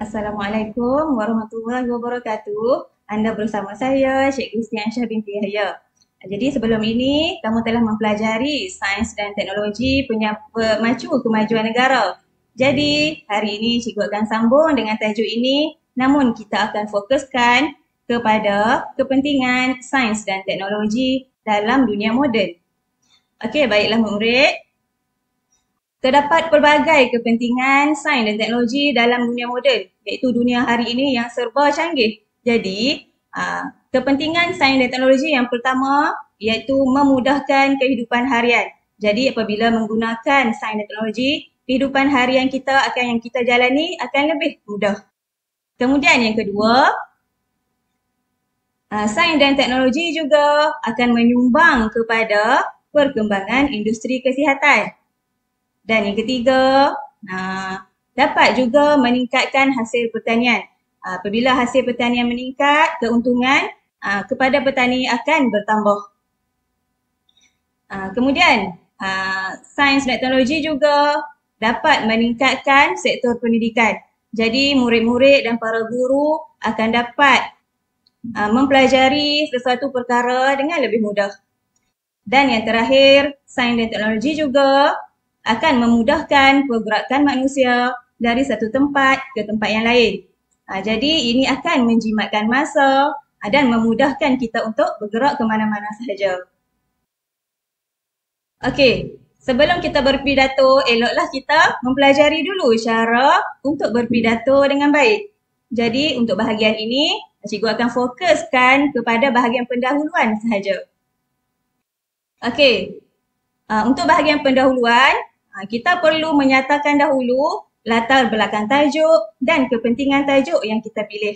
Assalamualaikum warahmatullahi wabarakatuh. Anda bersama saya, Cikgu Stiansyah binti Yahya. Jadi sebelum ini, kamu telah mempelajari sains dan teknologi pemacu kemajuan negara. Jadi, hari ini Cikgu akan sambung dengan tajuk ini, namun kita akan fokuskan kepada kepentingan sains dan teknologi dalam dunia moden. Okey, baiklah murid. Terdapat pelbagai kepentingan sains dan teknologi dalam dunia moden, iaitu dunia hari ini yang serba canggih. Jadi, kepentingan sains dan teknologi yang pertama iaitu memudahkan kehidupan harian. Jadi, apabila menggunakan sains dan teknologi, kehidupan harian kita yang kita jalani akan lebih mudah. Kemudian yang kedua, sains dan teknologi juga akan menyumbang kepada perkembangan industri kesihatan. Dan yang ketiga, dapat juga meningkatkan hasil pertanian. Apabila hasil pertanian meningkat, keuntungan kepada petani akan bertambah. Kemudian, sains dan teknologi juga dapat meningkatkan sektor pendidikan. Jadi, murid-murid dan para guru akan dapat mempelajari sesuatu perkara dengan lebih mudah. Dan yang terakhir, sains dan teknologi juga akan memudahkan pergerakan manusia dari satu tempat ke tempat yang lain. Jadi ini akan menjimatkan masa dan memudahkan kita untuk bergerak ke mana-mana sahaja. Okey, sebelum kita berpidato, eloklah kita mempelajari dulu cara untuk berpidato dengan baik. Jadi untuk bahagian ini, cikgu akan fokuskan kepada bahagian pendahuluan sahaja. Okey, untuk bahagian pendahuluan, kita perlu menyatakan dahulu latar belakang tajuk dan kepentingan tajuk yang kita pilih.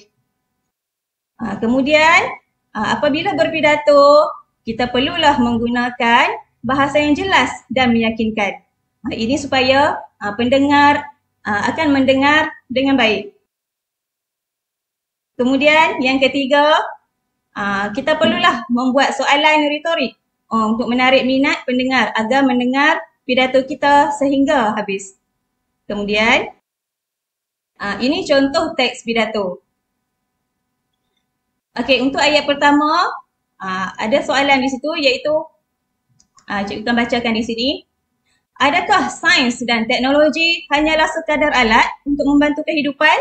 Kemudian, apabila berpidato, kita perlulah menggunakan bahasa yang jelas dan meyakinkan. Ini supaya pendengar akan mendengar dengan baik. Kemudian, yang ketiga, kita perlulah membuat soalan retorik untuk menarik minat pendengar agar mendengar pidato kita sehingga habis. Kemudian, ini contoh teks pidato. Okey, untuk ayat pertama, ada soalan di situ iaitu, cikgu akan bacakan di sini. Adakah sains dan teknologi hanyalah sekadar alat untuk membantu kehidupan?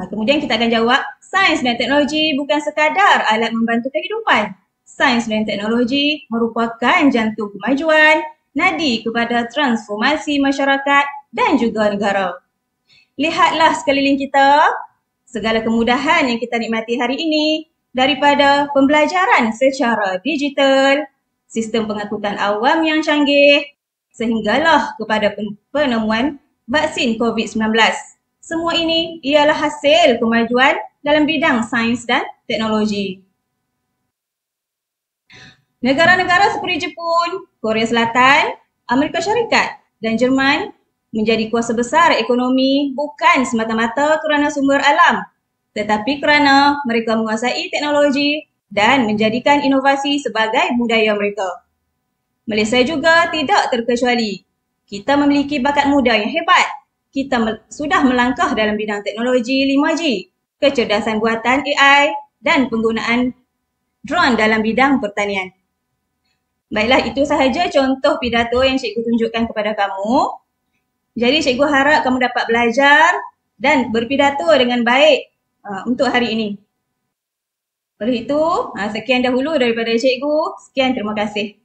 Kemudian kita akan jawab, sains dan teknologi bukan sekadar alat membantu kehidupan. Sains dan teknologi merupakan jantung kemajuan, nadi kepada transformasi masyarakat dan juga negara. Lihatlah sekeliling kita, segala kemudahan yang kita nikmati hari ini daripada pembelajaran secara digital, sistem pengangkutan awam yang canggih, sehinggalah kepada penemuan vaksin COVID-19. Semua ini ialah hasil kemajuan dalam bidang sains dan teknologi. Negara-negara seperti Jepun, Korea Selatan, Amerika Syarikat dan Jerman menjadi kuasa besar ekonomi bukan semata-mata kerana sumber alam, tetapi kerana mereka menguasai teknologi dan menjadikan inovasi sebagai budaya mereka. Malaysia juga tidak terkecuali. Kita memiliki bakat muda yang hebat. Kita sudah melangkah dalam bidang teknologi 5G, kecerdasan buatan AI dan penggunaan drone dalam bidang pertanian. Baiklah, itu sahaja contoh pidato yang cikgu tunjukkan kepada kamu. Jadi cikgu harap kamu dapat belajar dan berpidato dengan baik untuk hari ini. Oleh itu, sekian dahulu daripada cikgu. Sekian, terima kasih.